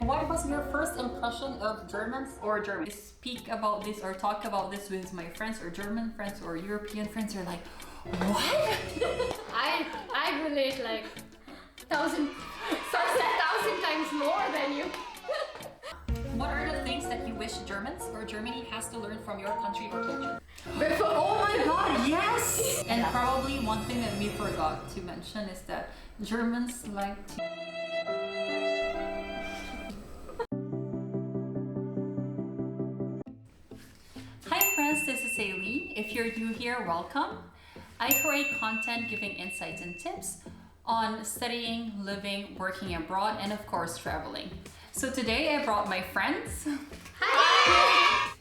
What was your first impression of Germans or Germans? Speak about this or talk about this with my friends or German friends or European friends. They're like, what? I relate like 1,000 times more than you. What are the things that you wish Germans or Germany has to learn from your country or culture? Oh my god, yes! And probably one thing that we forgot to mention is that Germans like to... Hi friends, this is Ailene. If you're new here, welcome. I create content giving insights and tips on studying, living, working abroad, and of course traveling. So today I brought my friends. Hi!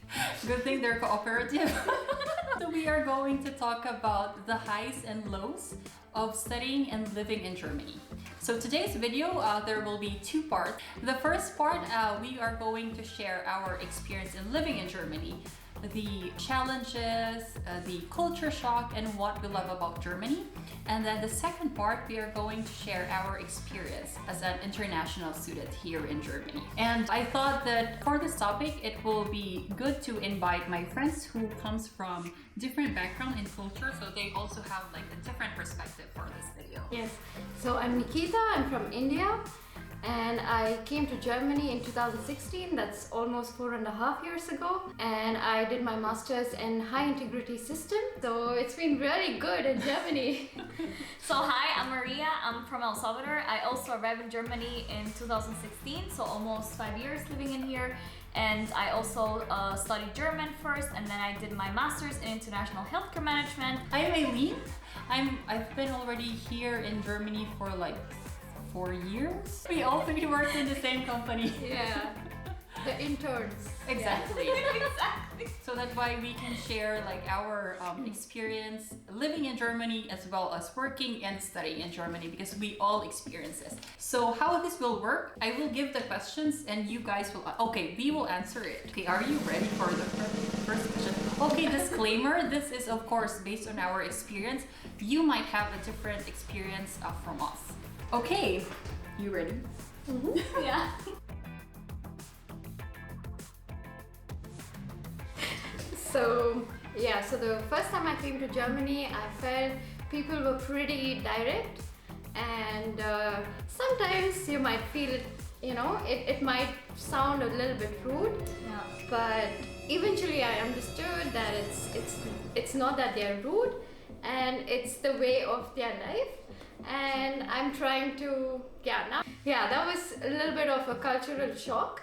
Good thing they're cooperative. So we are going to talk about the highs and lows of studying and living in Germany. So today's video, there will be two parts. The first part, we are going to share our experience in living in Germany, the challenges, the culture shock, and what we love about Germany. And then the second part, we are going to share our experience as an international student here in Germany. And I thought that for this topic, it will be good to invite my friends who comes from different background and culture, so they also have like a different perspective for this video. Yes, so I'm Nikita, I'm from India. And I came to Germany in 2016, that's almost 4.5 years ago. And I did my master's in high integrity system. So it's been really good in Germany. So hi, I'm Maria, I'm from El Salvador. I also arrived in Germany in 2016, so almost 5 years living in here. And I also studied German first, and then I did my master's in international healthcare management. I'm Ailene. I've been already here in Germany for like 4 years. We all three worked in the same company. Yeah, the interns. Exactly. Yeah. Exactly. So that's why we can share like our experience living in Germany as well as working and studying in Germany, because we all experience this. So how this will work, I will give the questions and you guys will, we will answer it. Okay, are you ready for the first question? Okay, disclaimer, this is of course based on our experience. You might have a different experience from us. Okay, you ready? Mm-hmm. Yeah. So the first time I came to Germany, I felt people were pretty direct, and sometimes you might feel, it might sound a little bit rude. Yeah. But eventually I understood that it's not that they're rude, and it's the way of their life. And I'm trying to, that was a little bit of a cultural shock,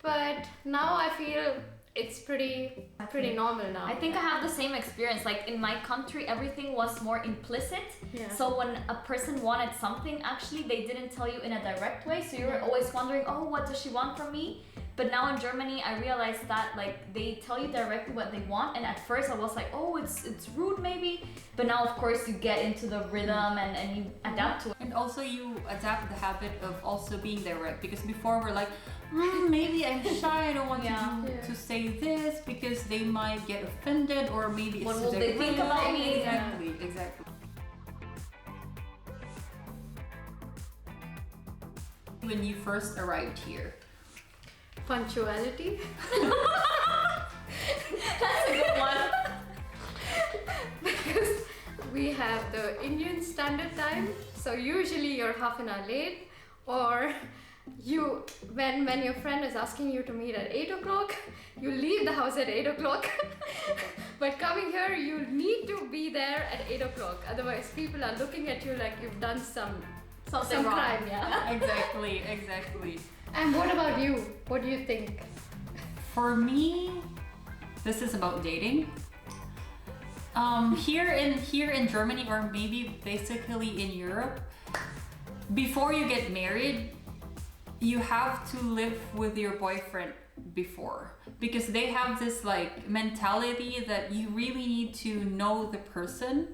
but now I feel it's pretty normal now. I think I have the same experience. Like in my country, everything was more implicit. Yeah. So when a person wanted something, actually, they didn't tell you in a direct way. So you were always wondering, oh, what does she want from me? But now in Germany, I realized that like they tell you directly what they want. And at first I was like, oh, it's rude maybe. But now, of course, you get into the rhythm and you adapt to it. And also you adapt the habit of also being direct, because before we're like, maybe I'm shy, I don't want to say this because they might get offended, or maybe it's what will they think about me? Exactly. When you first arrived here. Punctuality. That's a good one. Because we have the Indian standard time, so usually you're half an hour late, or when your friend is asking you to meet at 8 o'clock, you leave the house at 8 o'clock. But coming here, you need to be there at 8 o'clock, otherwise people are looking at you like you've done some Something wrong. crime. Yeah. Exactly. And what about you? What do you think? For me, this is about dating. Here in Germany, or maybe basically in Europe, before you get married, you have to live with your boyfriend before, because they have this like mentality that you really need to know the person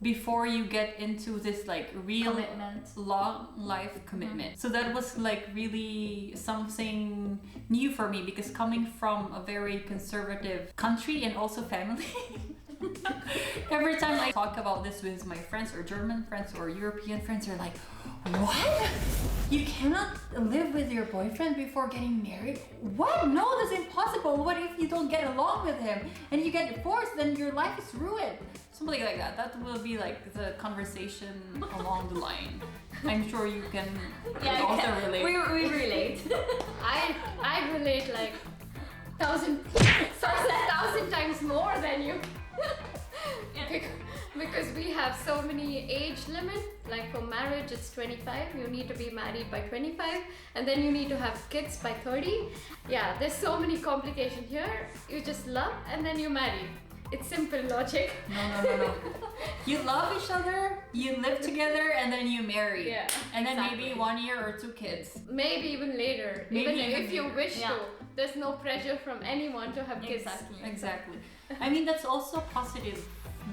before you get into this like real Commitment. long life commitment. So that was like really something new for me, because coming from a very conservative country and also family, every time I talk about this with my friends or German friends or European friends, they're like, What? You cannot live with your boyfriend before getting married? What? No, that's impossible. What if you don't get along with him and you get divorced? Then your life is ruined. Something like that. That will be like the conversation along the line. I'm sure you can also relate. We relate. I relate like 1,000 times more than you. Because we have so many age limit. Like for marriage, it's 25. You need to be married by 25, and then you need to have kids by 30. Yeah, there's so many complications here. You just love, and then you marry. It's simple logic. No. You love each other, you live together, and then you marry. Yeah, and then maybe 1 year or 2 kids. Maybe even later. Maybe even if you later. wish to. There's no pressure from anyone to have kids. Exactly. I mean, that's also positive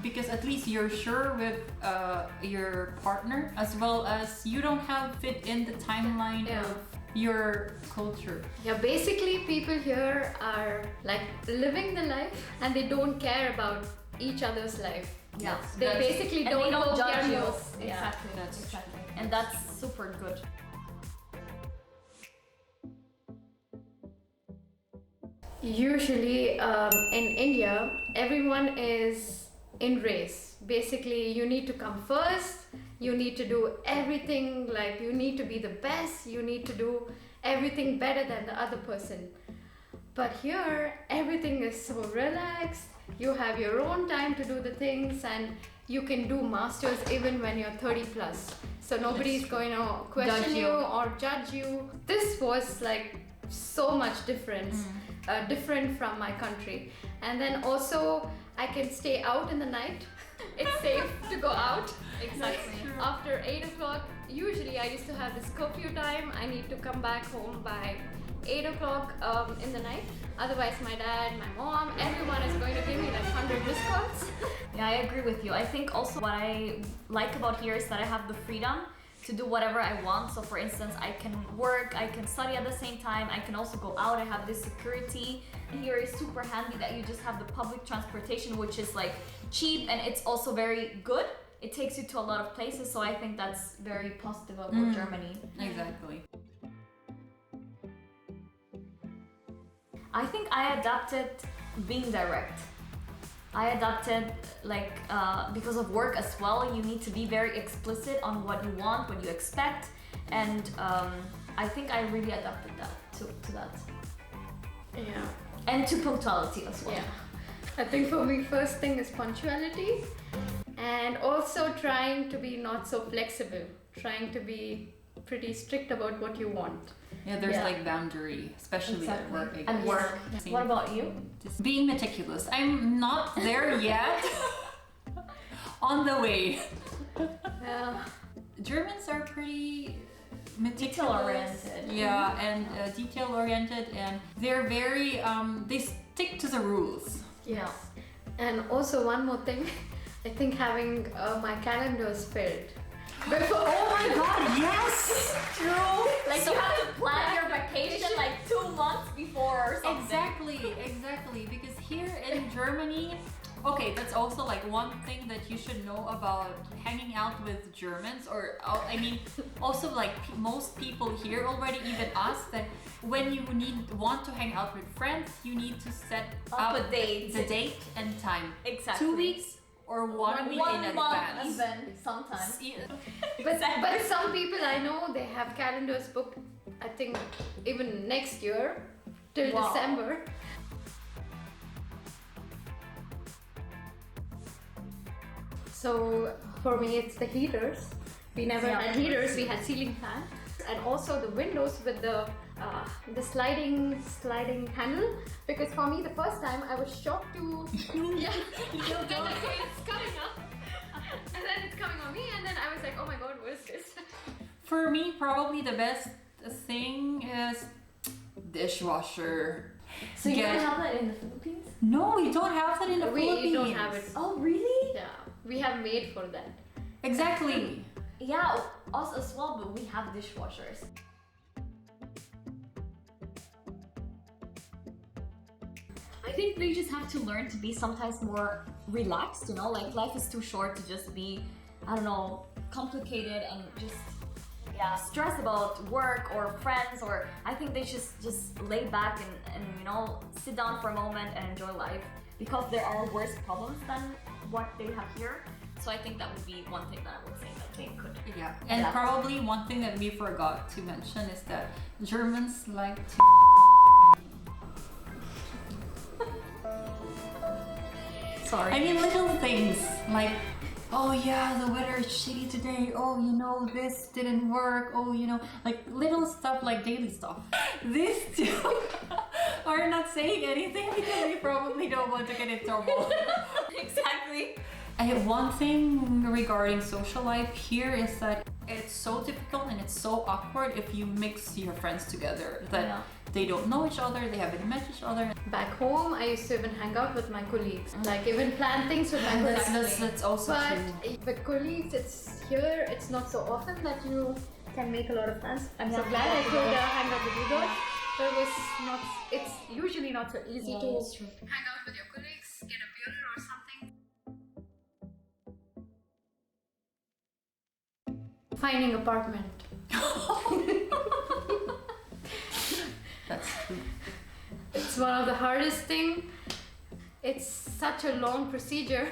because at least you're sure with your partner, as well as you don't have fit in the timeline of your culture. Yeah, basically people here are like living the life and they don't care about each other's life. Yeah, they basically don't judge you. Yeah. Exactly, exactly. And that's super good. Usually in India, everyone is in race. Basically, you need to come first, you need to do everything, like you need to be the best, you need to do everything better than the other person. But here, everything is so relaxed, you have your own time to do the things, and you can do masters even when you're 30 plus. So nobody's going to question you or judge you. This was like so much difference. Different from my country. And then also I can stay out in the night. It's safe to go out. Exactly. After 8 o'clock, usually I used to have this curfew time. I need to come back home by 8 o'clock in the night. Otherwise my dad, my mom, everyone is going to give me like 100 missed calls. Yeah, I agree with you. I think also what I like about here is that I have the freedom to do whatever I want. So for instance, I can work, I can study at the same time, I can also go out, I have this security. And here is super handy that you just have the public transportation, which is like cheap and it's also very good. It takes you to a lot of places, so I think that's very positive about Germany. Exactly. I think I adapted being direct. I adapted like because of work as well. You need to be very explicit on what you want, what you expect, and I think I really adapted that to that. Yeah. And to punctuality as well. Yeah. I think for me, first thing is punctuality, and also trying to be not so flexible, trying to be pretty strict about what you want. Yeah, there's like boundary, especially at work. I guess. And work. What about you? Just being meticulous. I'm not there yet. On the way. Germans are pretty meticulous. Detail-oriented. Yeah, and detail-oriented, and they're very, they stick to the rules. Yeah. And also one more thing, I think having my calendars filled. Before, oh my god, yes! True! Like so you have to plan your vacation like 2 months before or something. Exactly. Because here in Germany, okay, that's also like one thing that you should know about hanging out with Germans, or I mean, also like most people here already, even us, that when you want to hang out with friends, you need to set up a date. The date and time. Exactly. 2 weeks or 1 week in advance. Even sometimes. But some people I know, they have calendars booked, I think even next year till December. So for me it's the heaters. We never had heaters, we had ceiling fans. And also the windows with the sliding handle, because for me the first time I was shocked to it's coming up and then it's coming on me, and then I was like, oh my god, what is this? For me, probably the best thing is dishwasher. So you don't have that in the Philippines? No, we don't have that in the Philippines. We don't have it. Oh really? Yeah, we have made for that. Exactly. Yeah, us as well, but we have dishwashers. I think we just have to learn to be sometimes more relaxed, you know, like life is too short to just be, I don't know, complicated and just stress about work or friends, or I think they should just lay back and you know, sit down for a moment and enjoy life, because there are worse problems than what they have here. So I think that would be one thing that I would say that they could. Yeah, and probably one thing that we forgot to mention is that Germans like to. Sorry. I mean, little things like, oh yeah, the weather is shitty today. Oh, you know, this didn't work. Oh, you know, like little stuff, like daily stuff. These two are not saying anything because they probably don't want to get in trouble. Exactly. One thing regarding social life here is that it's so difficult and it's so awkward if you mix your friends together that they don't know each other, they haven't met each other. Back home, I used to even hang out with my colleagues, like even plan things with my colleagues. That's also true. But with colleagues, it's not so often that you can make a lot of friends. I'm so glad I could hang out with you guys. But it's usually not so easy to hang out with your colleagues, get a beer or something. Finding apartment. That's true. It's one of the hardest thing. It's such a long procedure.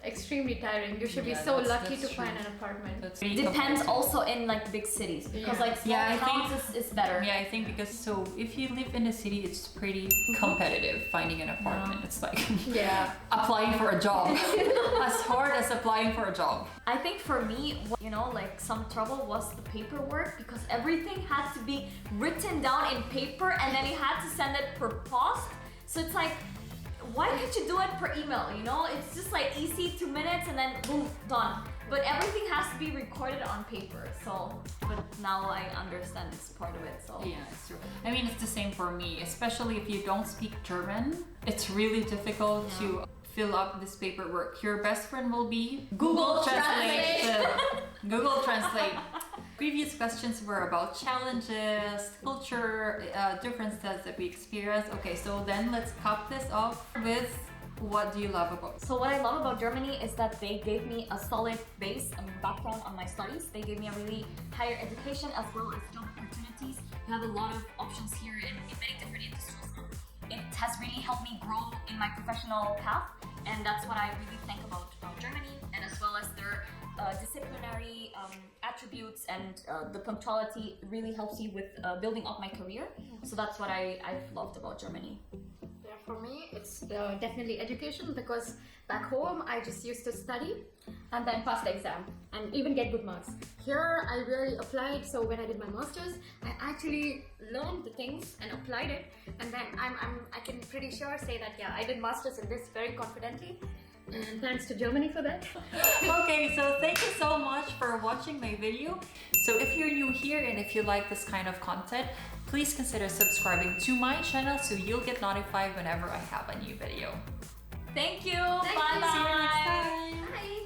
Extremely tiring. You should be so lucky to find an apartment. It depends also in like big cities, because like small towns is better. Yeah, I think because if you live in a city, it's pretty competitive finding an apartment. It's like applying for a job. As hard as applying for a job. I think for me, you know, like some trouble was the paperwork, because everything had to be written down in paper and then you had to send it per post. So it's like, why can't you do it per email, you know? It's just like easy, 2 minutes and then boom, done. But everything has to be recorded on paper. So, but now I understand it's part of it, so. Yeah, it's true. I mean, it's the same for me, especially if you don't speak German. It's really difficult to fill up this paperwork. Your best friend will be Google Translate. Google Translate. Previous questions were about challenges, culture, differences that we experienced. Okay, so then let's cap this off with what do you love about it? So what I love about Germany is that they gave me a solid base and background on my studies. They gave me a really higher education as well as job opportunities. You have a lot of options here in many different industries. It has really helped me grow in my professional path, and that's what I really think about Germany, and as well as their disciplinary attributes, and the punctuality really helps you with building up my career. So that's what I've loved about Germany. Yeah, for me, it's definitely education, because back home I just used to study and then pass the exam and even get good marks. Here I really applied, so when I did my masters, I actually learned the things and applied it, and then I can pretty sure say that I did masters in this very confidently. And thanks to Germany for that. Okay, so thank you so much for watching my video. So if you're new here and if you like this kind of content, please consider subscribing to my channel so you'll get notified whenever I have a new video. Thank you. Thank you. Bye-bye. See you next time. Bye.